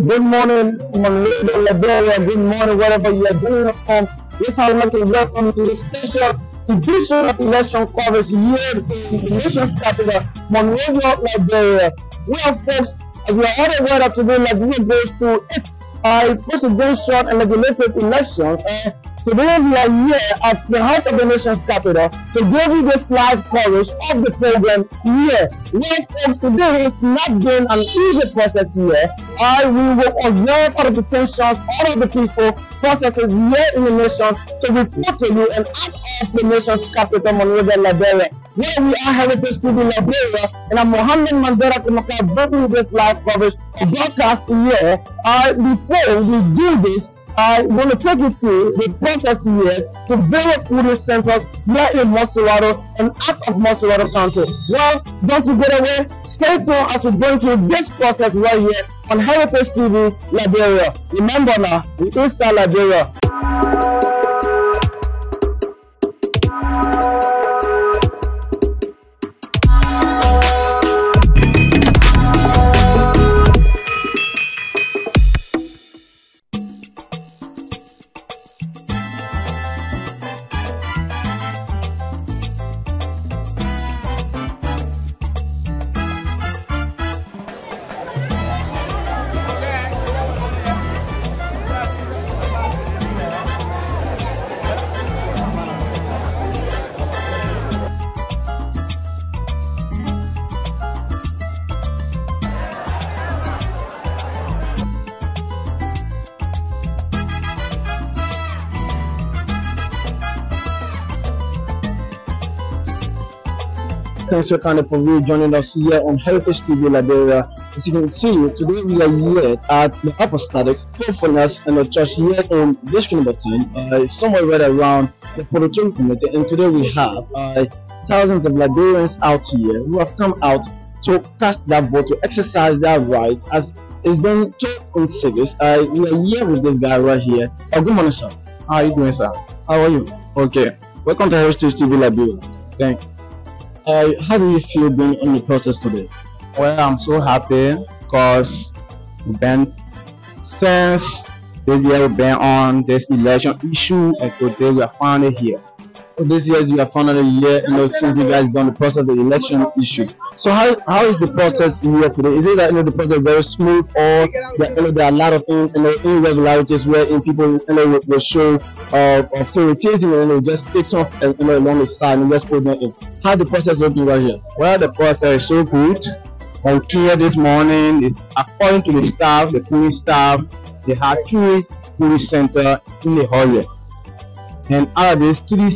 Good morning, Liberia. Good morning, wherever you are doing us from. Yes, I would like to welcome you to this special edition of election coverage here in the nation's capital, Monrovia, Liberia. Well, folks, as we are all aware that today, Liberia goes through its presidential and legislative elections. Today we are here at the heart of the nation's capital to give you this live coverage of the program here. Well, folks, today it's not been an easy process here. We will observe all of the tensions, all of the peaceful processes here in the nations to report to you and out of the nation's capital, Monrovia, Liberia. Where we are Heritage TV Liberia, and I'm Mohammed Mandela Kumaka bringing you this live coverage of broadcast here. Before we do this, I want to take you through the process here to various polling centers here in Monserrado and out of Monserrado County. Well, don't you get away. Stay tuned as we bring you this process right here on Heritage TV Liberia. Remember now, we inside Liberia. Thanks so kindly for you joining us here on Heritage TV Liberia. As you can see, today we are here at the Apostolic Faithfulness and the church here in District number 10, somewhere right around the Poroton community. And today we have thousands of Liberians out here who have come out to cast their vote, to exercise their rights as it's been taught in service. We are here with this guy right here. Good morning, sir. How are you doing, sir? How are you? Okay. Welcome to Heritage TV Liberia. Thanks. How do you feel being in the process today? Well, I'm so happy because since this year we've been on this election issue, and today we are finally here. So this year you are finally here, since you guys done the process of the election issues. So how is the process here today? Is it that the process is very smooth, or there are a lot of irregularities wherein people will show favoritism and just take some along the side and just put them in? How the process working right here? Well, the process is so good. I'm here this morning. Is according to the staff, the polling staff, they had 3 polling centers in the hall here. And out of these 3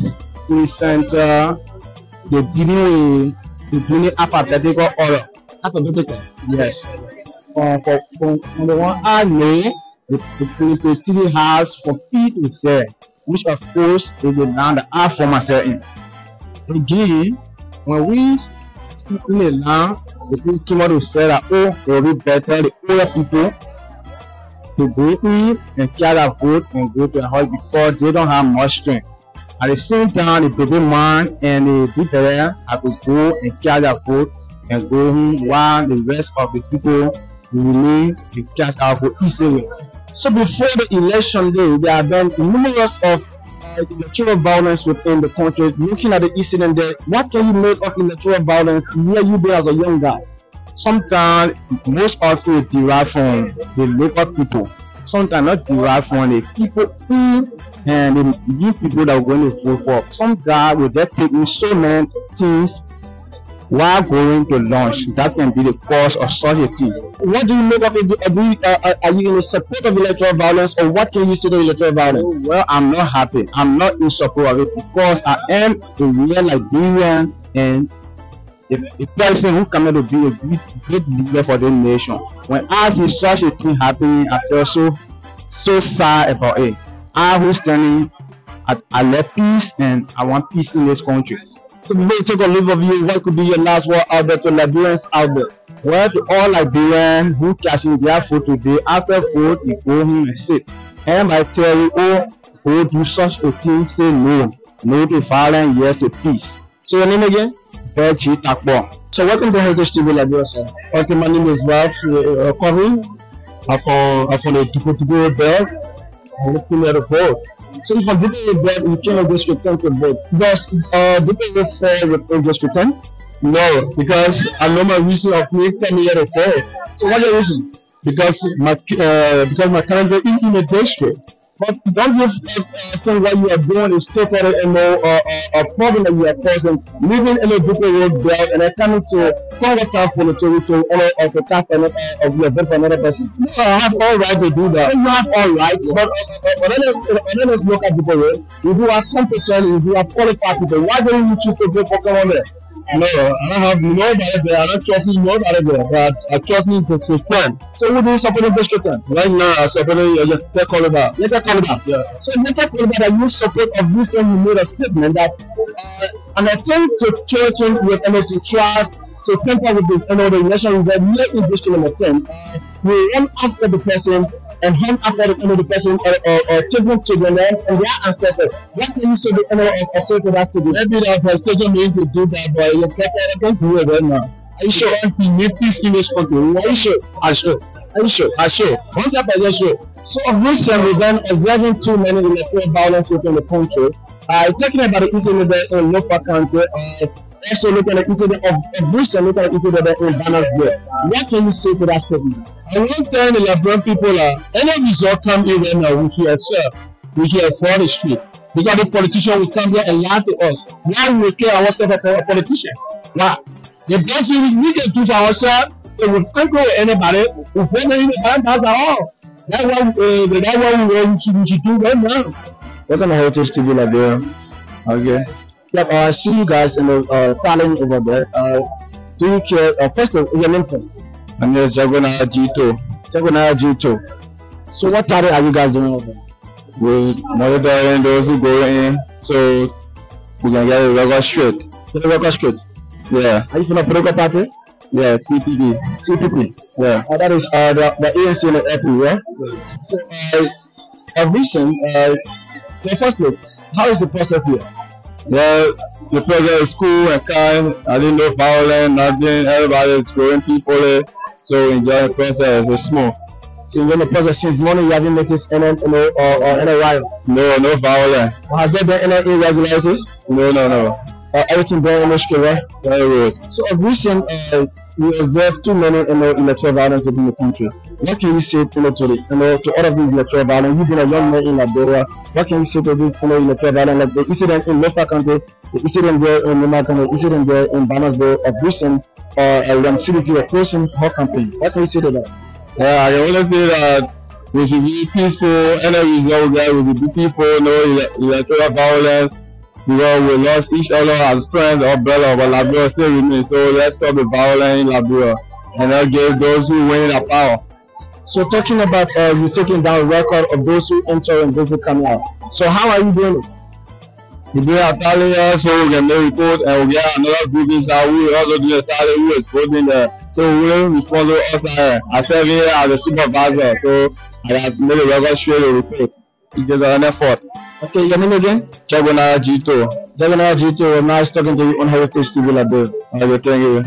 polling centers, they didn't it alphabetical order. Alphabetical? Yes. From the one I know, the 3 house from P to Z, which of course is the land that I for myself in. Again, when we in the land, the people came out to say that it will be better the older people to go in and carry their vote and go to the house because they don't have much strength. At the same time, the baby man and the big parent have to go and carry their vote and go home while the rest of the people remain to catch our vote easily. So before the election day, there have been numerous of electoral violence within the country. Looking at the incident there, what can you make of electoral violence here, you being as a young guy? Sometimes, most often it derives from the local people. Sometimes not derived from the people and the people that are going to vote for. Some guy will just taking so many things while going to lunch. That can be the cause of such a thing. What do you make of it? Are you in support of electoral violence, or what can you say to electoral violence? Well, I'm not happy. I'm not in support of it because I am a real Liberian and a person who comes to be a great leader for the nation. When I see such a thing happening, I feel so sad about it. I who's standing I love peace and I want peace in this country. So before you take a leave of you, what could be your last word out there to Liberians out there? Well, to all Liberians who cashing their food today, after food, you go home and sit. And I tell you, go do such a thing, say no. No to violence, yes to peace. So your name again? Takbo. So welcome to Heritage TV Liberia, sir. Okay, my name is Ralph Corey. from the Dupo belt, I'm looking at the vote. So if I'm Dupo belt, you came in District 10 to vote. Does Dupo fall within District 10? No, because I know my reason of me coming here to vote. So what's your reason? Because my calendar is in the district. But don't you think what you are doing is totally a problem that you are causing, living in a Dupo Road belt and then coming to Congo to cast of your vote for another person? No, I have all right to do that. You have all right, but let's look at Dupo Road. You do have competent, you do have qualified people. Why don't you choose to vote for someone there? No, I don't have nobody there. I don't trust nobody there, but I trust you to stand. So who do you support in District 10? Right now, I support Yete Koliba. Yete Koliba. Yeah. So Yete Koliba, that you support of recently made a statement that an attempt to church with to try to tamper with the election is in District number 10. We run after the person and hunt after the person or children and their ancestors. What can you say to that statement? Maybe the administration may to do that, but you can't do it right now. Are you sure? We need peace in this country. Are you sure? I'm sure. Are you sure? I'm sure. 100% sure. So of recent, we've been observing too many electoral violence within the country. Talking about the incident in Lofa County, also looking at the incident of recent, looking at the incident in Bannersville. What can you say to that statement? I want to tell the Liberian people any result come in right now, we hear for the street. Because the politician will come here and lie to us. Why we will care ourselves about a politician? Why? The best thing we can do for ourselves, it will conquer anybody, we find anybody, that's all. That's what we should do right now. Welcome to Heritage TV Liberia. Okay. Yep, I see you guys in the talent over there. Do you care? First of all, your name first. My name is Jagonara G2. Jagonara G2. So what talent are you guys doing over there? We're monitoring those who go in, so we can get a record straight. Get a record straight? Yeah. Are you from a political party? Yeah, CPP. CPP. Yeah. That is the ANC and the FP, yeah? So, recent, firstly, how is the process here? Yeah, the process is cool and kind. I didn't know violence, nothing. Everybody is going peacefully, so enjoy the process. It's smooth. So you've been in the process since morning. You haven't noticed any riot? No violence. Has there been any irregularities? No. Everything very much correct. Very good. So of recent, we observe too many electoral violence in the country. What can you say to all of these electoral violence? You've been a young man in Liberia. What can you say to this electoral violence? Like the incident in Lofa County, the incident there in Nimaka, the incident there in Bannersville of recent, when cities were closing her campaign. What can you say to that? Yeah, I can only say that we should be peaceful. Any result there will be peaceful. No electoral violence. Because we lost each other as friends or brothers, but Liberia still remains. So let's stop the violence in Liberia and not give those who win a power. So talking about you taking down record of those who enter and those who come out. So how are you doing it? We do a tally here, so we can make report and we get another group inside. We also do a tally who is voting there. So we will respond to us here. I serve here as a supervisor, so I have made a record straight a report. It is an effort. Okay, your name again? Jagonara G2. Jagonara G2, nice talking to you on Heritage TV Liberia. Okay, thank you.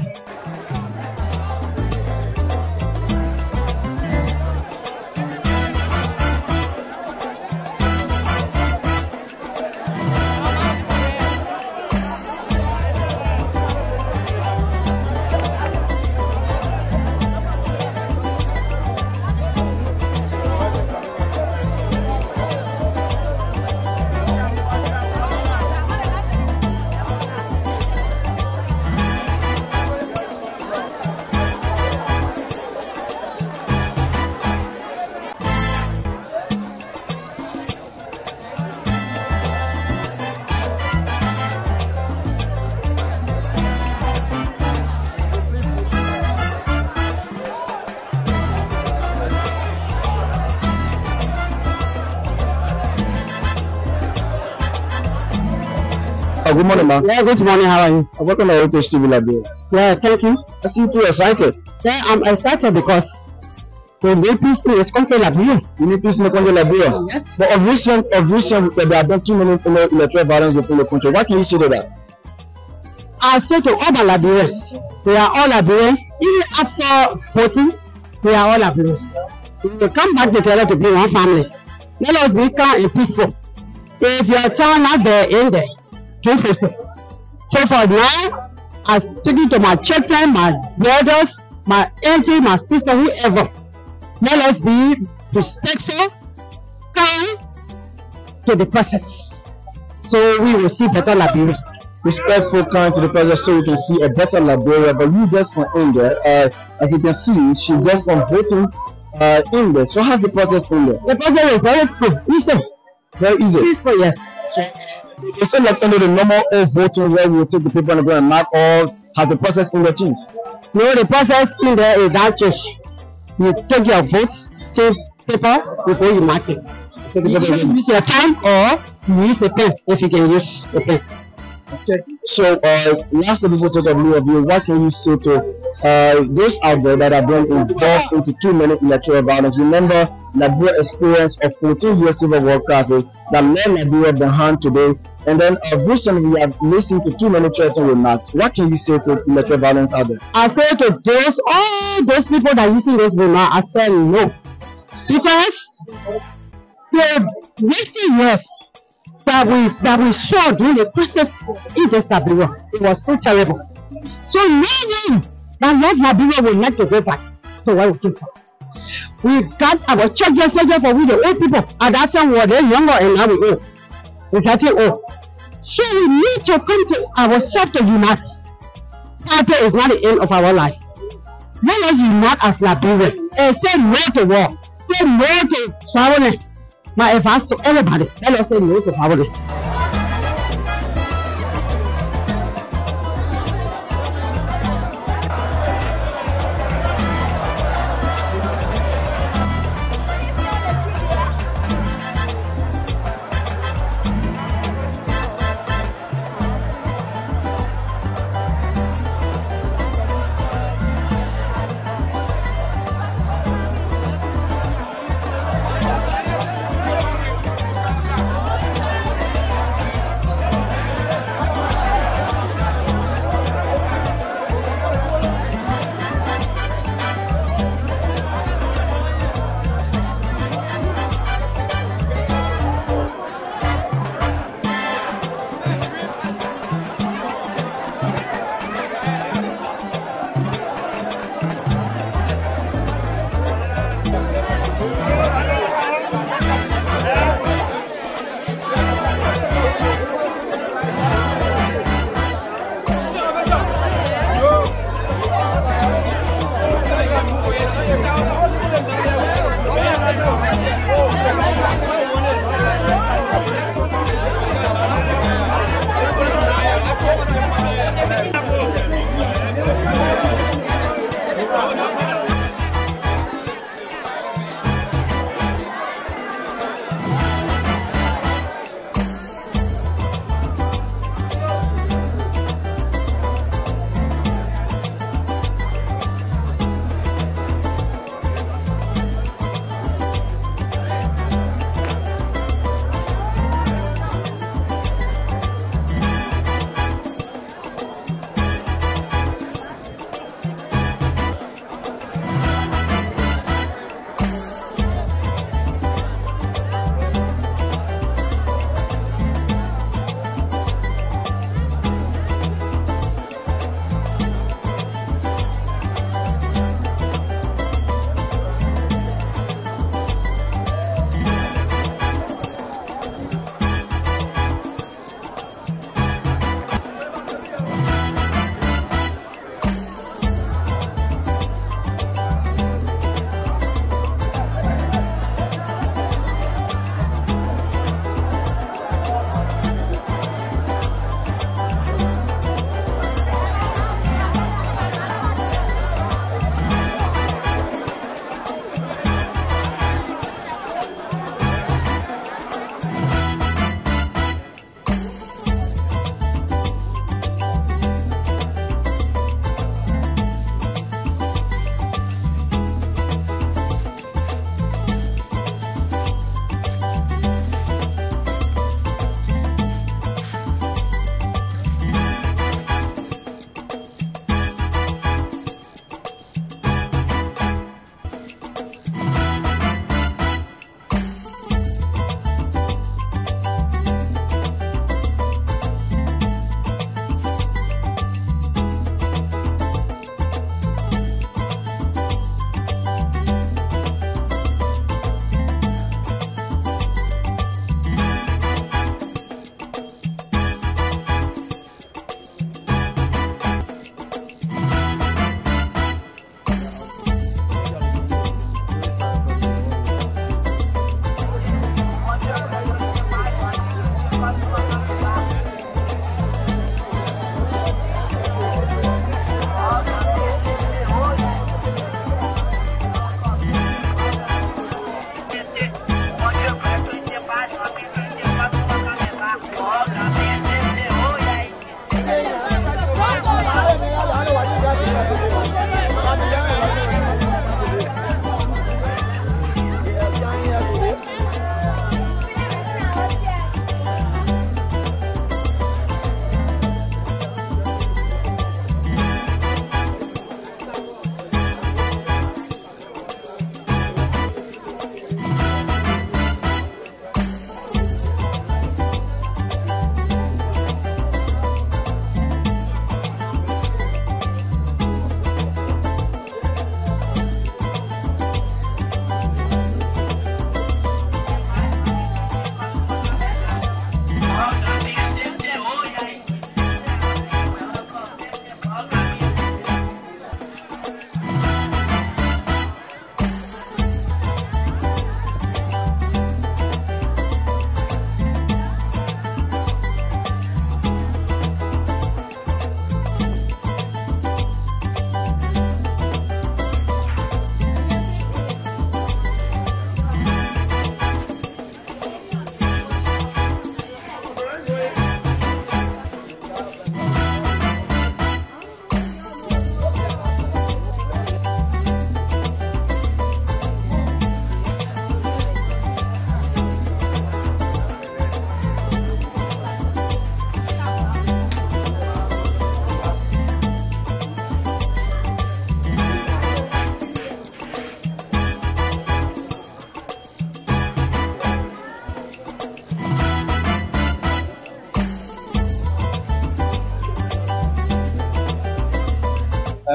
Good morning, ma. Yeah, good morning. How are you? Welcome to Heritage TV Liberia. Yeah, thank you. I see you too excited. Yeah, I'm excited because we need peace in this country, Liberia. You need peace in the country, Liberia. Yes. But of recent, there have been too many electoral violence within the country. What can you say to that? I say to all the Liberians, we are all Liberians. Even after voting, we are all Liberians. We will come back together to be one family. Let us be calm and peaceful. If your child not there in there, do for so. So for now, I speaking to my children, my brothers, my auntie, my sister, whoever. Let us be respectful, kind to the process, so we will see better Liberia. Respectful, kind to the process, so we can see a better Liberia. But you just from India, as you can see, she's just from voting in there. So how's the process in there? The process is very easy. Very easy. Peaceful, yes. So it's not like under the normal voting where we will take the paper and go and mark all. Has the process in there changed? No, the process in there is that change. You take your votes, take paper before you mark it. Take the You paper. can use your pen or you use the pen if you can use the pen. Okay. So lastly, before we take a view of you, what can you say to those out there that have been involved into too many electoral violence? Remember, Liberia experienced a 14-year civil war crisis that led Liberia behind today. And then recently we have listened to too many threatening remarks. What can you say to electoral violence out there? I say to all those people that are using those remarks, I say no. Because the wasting years that we saw during the process in this Liberia, it was so terrible. So maybe that love Liberia will not to go back to where we came from. We got our children soldiers for we the old people. At that time we were younger and now we old. We getting old. So we need to come to ourselves to unite. Party is not the end of our life. Let us unite as Liberians and say no to war. Say no to traveling. My advice to everybody, let us say no to traveling.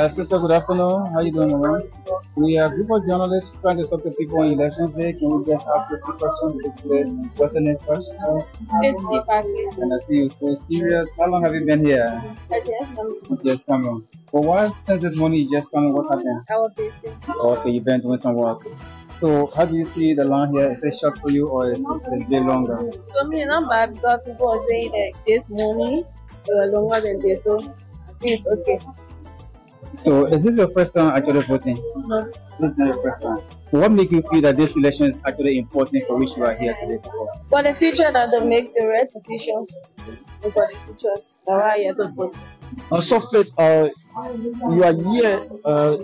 Sister, good afternoon. How you doing, man? We are a group of journalists trying to talk to people on elections day. Can we just ask a few questions? Basically, what's the name first? It's Sipaki. And I see you so serious. How long have you been here? Just coming. For what? Since this morning, you just coming. What happened? I was busy. Okay, you've been doing some work. So, how do you see the line here? Is it short for you or is it a bit longer? So, me, not bad because people are saying that this morning longer than this, so I think it's okay. So, is this your first time actually voting? No. This is not your first time. What makes you feel that this election is actually important for which you are here today to vote? For the future, that they make the right decision. For the future, that's why I have to vote. So, Faith, you are here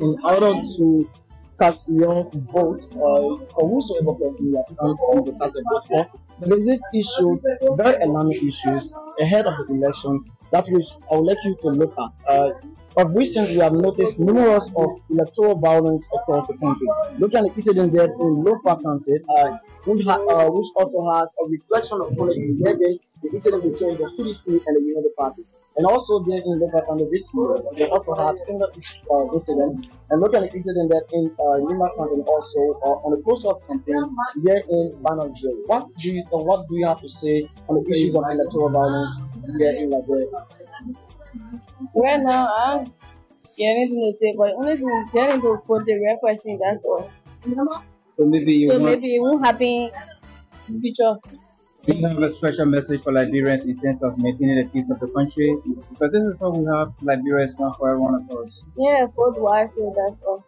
in order to cast your vote for whosoever person you are trying to cast a vote for. There is this issue, very alarming issues ahead of the election that which I will let you to look at. Of recent, we have noticed numerous of electoral violence across the country. Looking at the incident there in Lofa County, which also has a reflection of the incident between the CDC and the United Party. And also there in Lofa County this year, they also had similar incident. And looking at the incident that in Lima County also on the post-op campaign here in Bannersville. What do you have to say on the issues of electoral violence here in Liberia? Right now, I don't have anything to say, but only thing is telling to put the right person, that's all. So maybe it won't happen in the future. Do you have a special message for Liberians in terms of maintaining the peace of the country? Because this is how we have Liberia is one for every one of us. Yeah, vote wisely, that's all.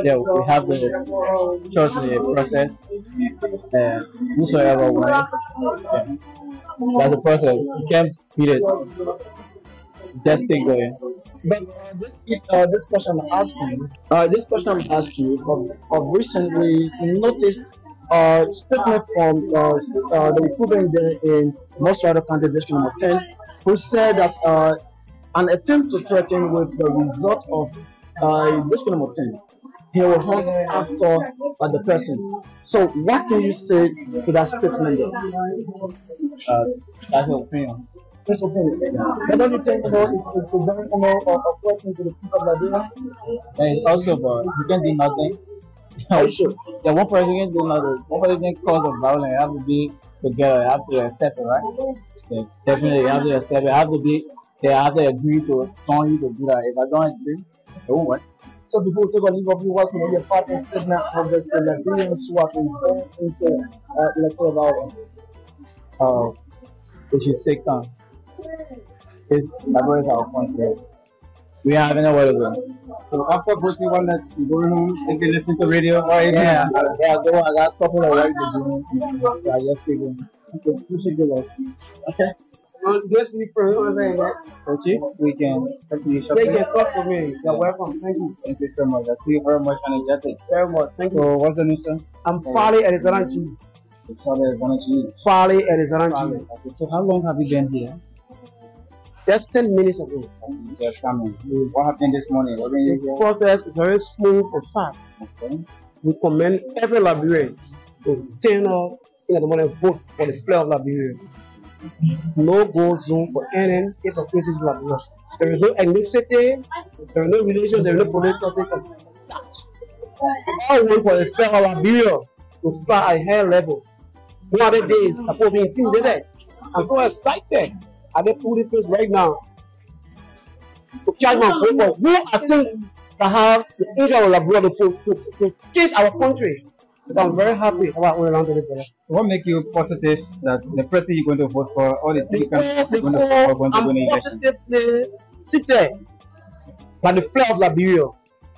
Yeah, we have the trust the process. Whosoever way. Yeah. That's the process. You can't beat it. Just stay going. But this question I'm asking, of recently noticed statement from the recruitment there in Most Rider County District number 10, who said that an attempt to threaten with the result of District number 10, he will hunt after the person. So, what can you say to that statement there? That's your opinion. That's opinion. But don't you think it's a very of threatening to the peace of Liberia? And also, but you can't do nothing. Are you sure? Yeah, one person can do nothing. One person can cause a violence. You have to be together. You have to accept it, right? Yeah, definitely, you have to accept it. They have to agree to tell you to do that. If I don't agree, it won't work. So before we take a leave of you, what will be a partner statement of the Liberians who are involved into electoral violence? It should take time. Liberia is our country. We have nowhere to go. So after voting one night, you go home, you can listen to radio. Or yeah, I got a couple of work to do. Yeah, yes, you should do that. Okay. Just be friends, So Chief, we can talk to you shortly. Yeah, you can talk to me. You're welcome. Thank you. Thank you so much. I see you very much energetic. Very much. Thank you. So what's the name, sir? I'm Fali Elizaranchi. Fali Elizaranchi. Okay, so how long have you been here? Just 10 minutes ago. Just coming. What happened this morning? What you The process is very smooth and fast. Okay. We commend every Liberian to turn up in the morning vote for the flag of Liberia. No gold zone for any hypocrisy in Liberia. There is no ethnicity, there is no religion, there is no political status. All want for the flag of Liberia to fly at a higher level. One other days, I'm being intimidated. I'm so excited. I dey put in place right now to carry my vote. Who I think that has the interest of Liberia to change our country. So I'm very happy about where I'm going to go. So what makes you positive that the person you're going to vote for, all the three candidates you're going to vote for, are going to win elections? I'm positively seated by the flag of Liberia.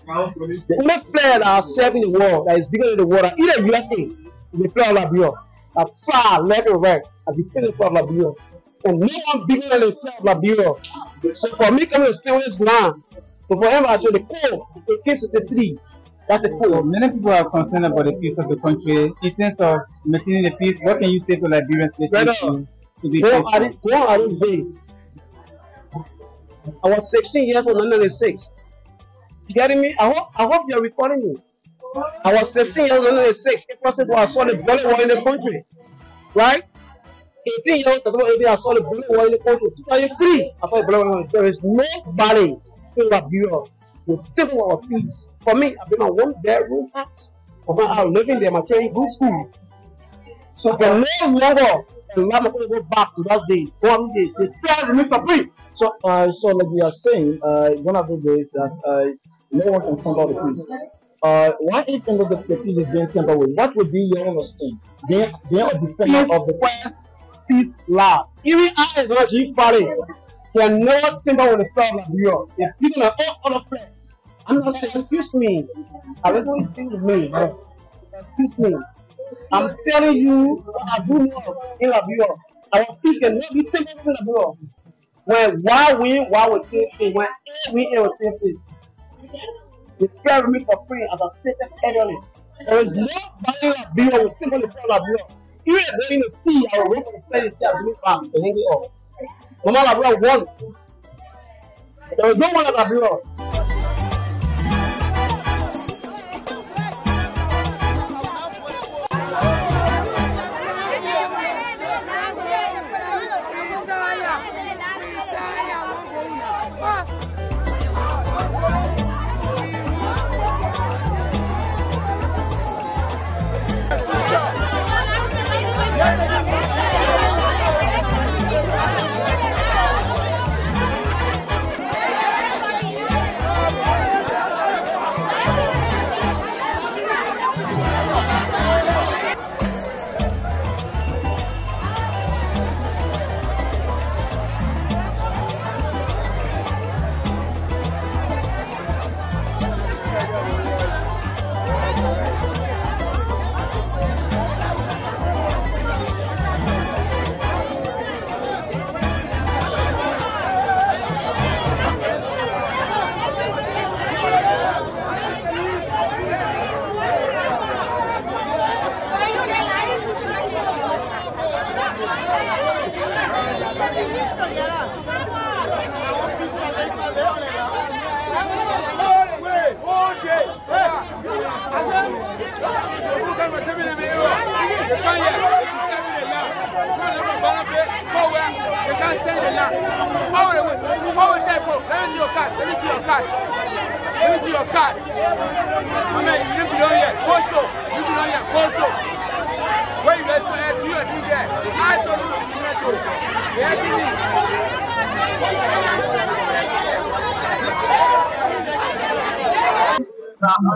The only flag that is serving the world, that is bigger than the world, either USA, is the flag of Liberia. That far left and right, as the flag of Liberia. And no one bigger than the flag of Liberia. So for me coming to stay on this land, so for him actually the code, the case is the 3. That's the So code. many people are concerned about the peace of the country. In terms of maintaining the peace, what can you say to Liberians listening to be peaceful? One of these days, I was 16 years old, 1996. You getting me? I hope you're recording me. I was 16 years old, 1996. It was I saw the bloody war in the country. Right? 18 years old, I saw the bloody war in the country. 2003, I saw the bloody war. There is nobody in Liberia, the temple of peace. For me, I've been on 1-bedroom house. For my house, living there, my children go to school. So I can no longer allow my to go back to those days, golden days. The fear remains supreme. So, so like we are saying, one of the ways that no one can tamper the peace. Why if the peace is being tampered with? What would be your understanding? Being a defender of the first, peace last. Even I is not G Friday. Can never tamper with the flag of Liberia. If people are all other flag, I'm not saying, excuse me. I just want to say with me, man. Excuse me. I'm telling you what I do know in Liberia. Our peace cannot be taken in Liberia. When why will take place, when it will take place. The fear remains supreme, as I stated earlier. There is no value of Liberia will take on the fear of Liberia. Even if they're in the sea, I will run for the flag and say, I believe back to hang it up. No matter Liberia won. There is no one at Liberia.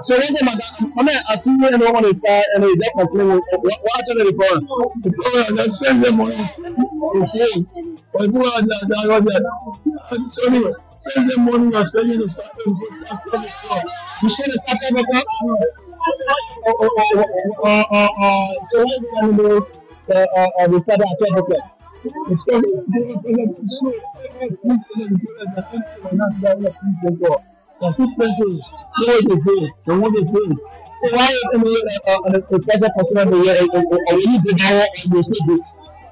So one thing, I see you and want to start and they just complain. What are the phone? The phone that sends them money. But who are that? So anyway, send them money and spending the stuff and go start from the store. You should have started with that. So what's the animal? We started at 12 o'clock. It's because and people know what they do, and what they do. So why the president continue to wear a really big hour and they say it?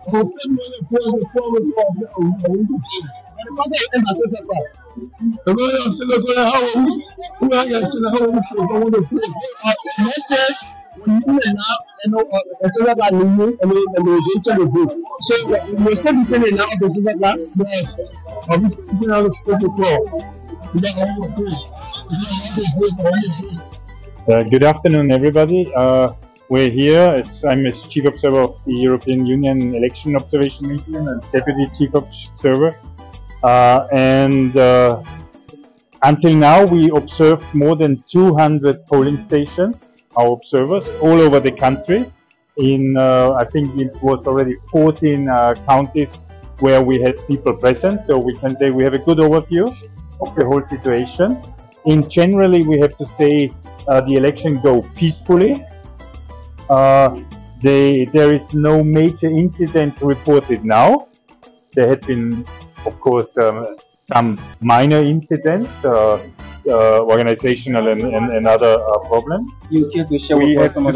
So same way the president says that. The man said, "Look, how we are going to how we should go on the plane." Next year, when you now, and so that and we go to the group. So we still standing now. This is that. Yes, obviously, now it's a pro. Good afternoon, everybody. We're here. I'm as Chief Observer of the European Union Election Observation Mission and Deputy Chief Observer. Until now, we observed more than 200 polling stations, our observers, all over the country. I think it was already 14 counties where we had people present, so we can say we have a good overview of the whole situation. Generally, we have to say the election go peacefully. There is no major incidents reported now. There had been, of course, some minor incidents, organizational and other problems. We have to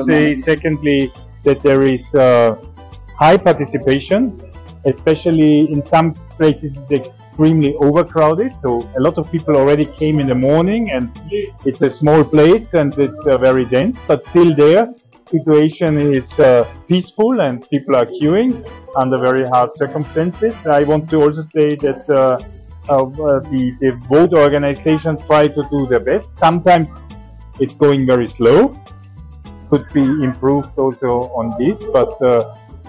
say, secondly, that there is high participation, especially in some places it's extremely overcrowded, so a lot of people already came in the morning, and it's a small place and it's very dense, but still there situation is peaceful and people are queuing under very hard circumstances. I want to also say that the vote organizations try to do their best. Sometimes it's going very slow. Could be improved also on this, but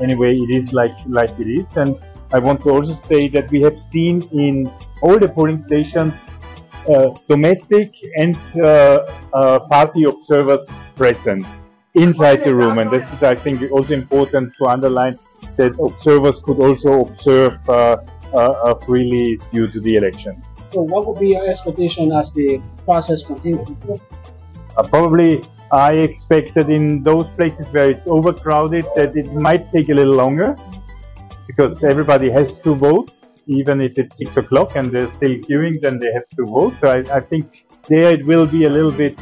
anyway, it is like it is. And I want to also say that we have seen in all the polling stations domestic and party observers present inside the room, and this is, I think, also important to underline that observers could also observe freely due to the elections. So what would be your expectation as the process continues? Probably I expect that in those places where it's overcrowded that it might take a little longer, because everybody has to vote, even if it's 6 o'clock and they're still queuing, then they have to vote. So I think there it will be a little bit,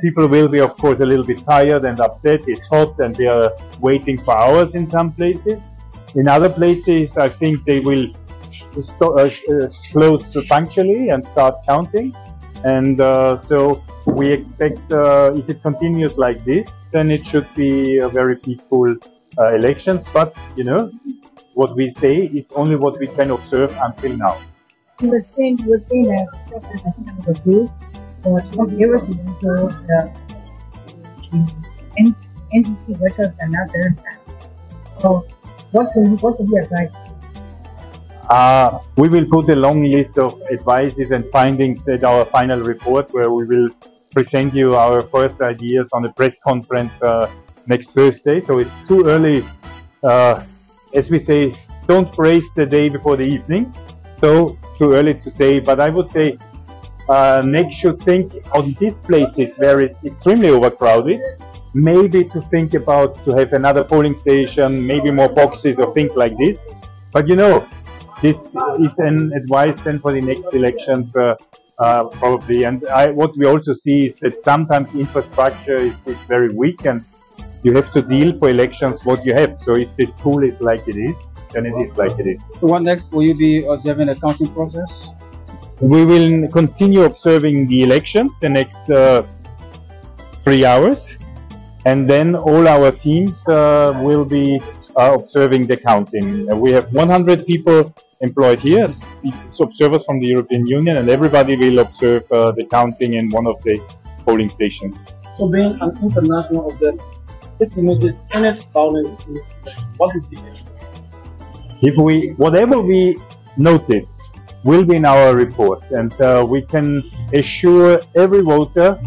people will be, of course, a little bit tired and upset. It's hot and they are waiting for hours in some places. In other places, I think they will close punctually and start counting. And so we expect, if it continues like this, then it should be a very peaceful elections. But, you know, what we say is only what we can observe until now. You were saying that the was good, but what you were saying the NDC voters are not there. So what will be advised? We will put a long list of advices and findings at our final report, where we will present you our first ideas on a press conference next Thursday. So it's too early. As we say, don't praise the day before the evening. So too early to say, but I would say next should think on these places where it's extremely overcrowded, maybe to think about to have another polling station, maybe more boxes or things like this. But you know, this is an advice then for the next elections probably. And what we also see is that sometimes infrastructure is very weak, and you have to deal for elections what you have. So if the school is like it is, then it is like it is. So what next? Will you be observing the counting process? We will continue observing the elections the next 3 hours, and then all our teams will be observing the counting. We have 100 people employed here, observers from the European Union, and everybody will observe the counting in one of the polling stations. So being an international observer, if you notice any violence, what is the whatever we notice will be in our report, and we can assure every voter,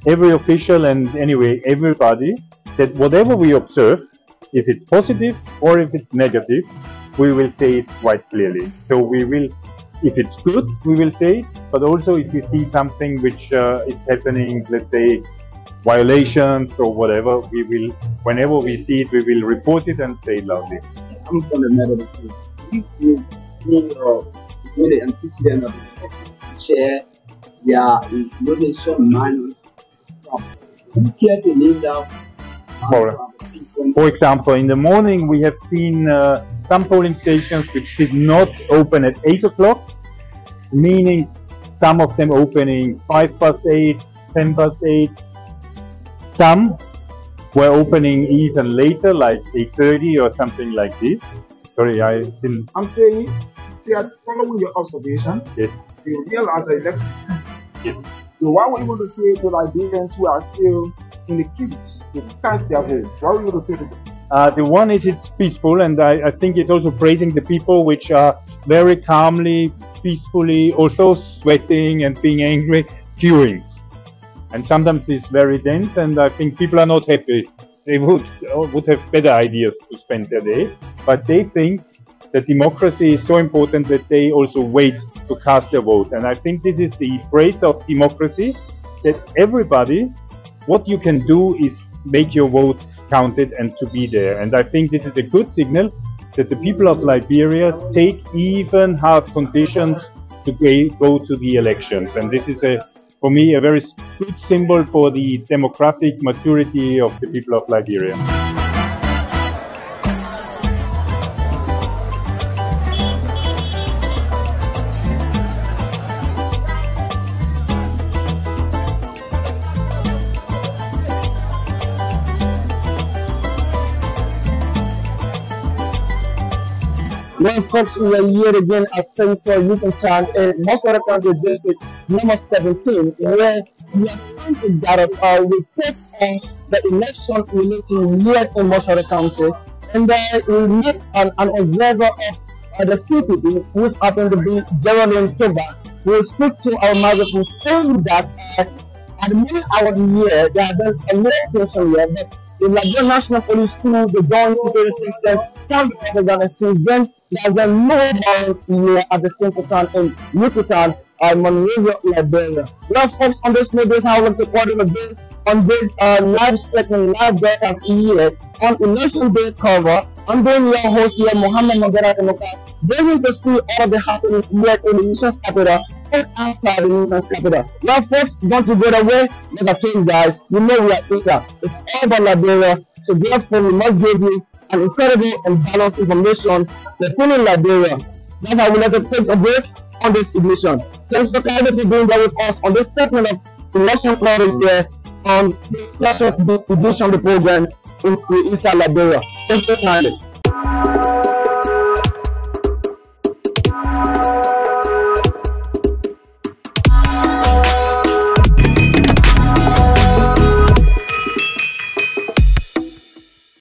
every official, and anyway everybody that whatever we observe, if it's positive or if it's negative, we will say it quite clearly. So we will, if it's good, we will say it, but also if we see something which is happening, let's say violations or whatever, we will, whenever we see it, we will report it and say it loudly. I'm from the Netherlands. If you really anticipate of this share, yeah, including some minor problems. You care to leave down. For example, in the morning we have seen some polling stations which did not open at 8 o'clock, meaning some of them opening 5:08, 10:08. Some were opening even later, like 8:30 or something like this. Sorry, I didn't. I'm saying, following your observation, yes, you realize the election is peaceful. Yes. So what were you going to say to Liberians who are still in the queues to cast their votes? What were you going to say to them? The one is it's peaceful, and I think it's also praising the people which are very calmly, peacefully, also sweating and being angry, queuing. And sometimes it's very dense, and I think people are not happy. They would have better ideas to spend their day, but they think that democracy is so important that they also wait to cast their vote. And I think this is the phrase of democracy, that everybody, what you can do is make your vote counted and to be there. And I think this is a good signal that the people of Liberia take even hard conditions to go to the elections. And this is for me, a very good symbol for the democratic maturity of the people of Liberia. Well, folks, we are here again at Central Yucatan in Moscow County District number 17, where we are trying to gather report on the election relating here in Moscow County. And we met an observer of the CPP, who happened to be Geraldine Toba, who will speak to our microphone saying that at the moment out here, there have been a lot of tension here, but the Liberia National Police through the joint security system can be present, and since then there has been no violence here at the same time in Yucatan, Monrovia, Liberia. Well, folks, on this note, this is how I like to coordinate this on this live segment, live broadcast here on Election Day cover. I'm being your host here, Mohammed Mandela Emoka, bringing to school all of the happenings here in the nation's capital and outside the nation's capital. Well, folks, don't you go away. Like I told you guys, you know we are here. It's all about Liberia, so therefore we must give you an incredible and balanced information pertaining Liberia. That's how we let it take a break on this edition. Thanks for kindly being there with us on this segment of election coverage here on this special edition of the program in East Liberia. Thanks for kindly.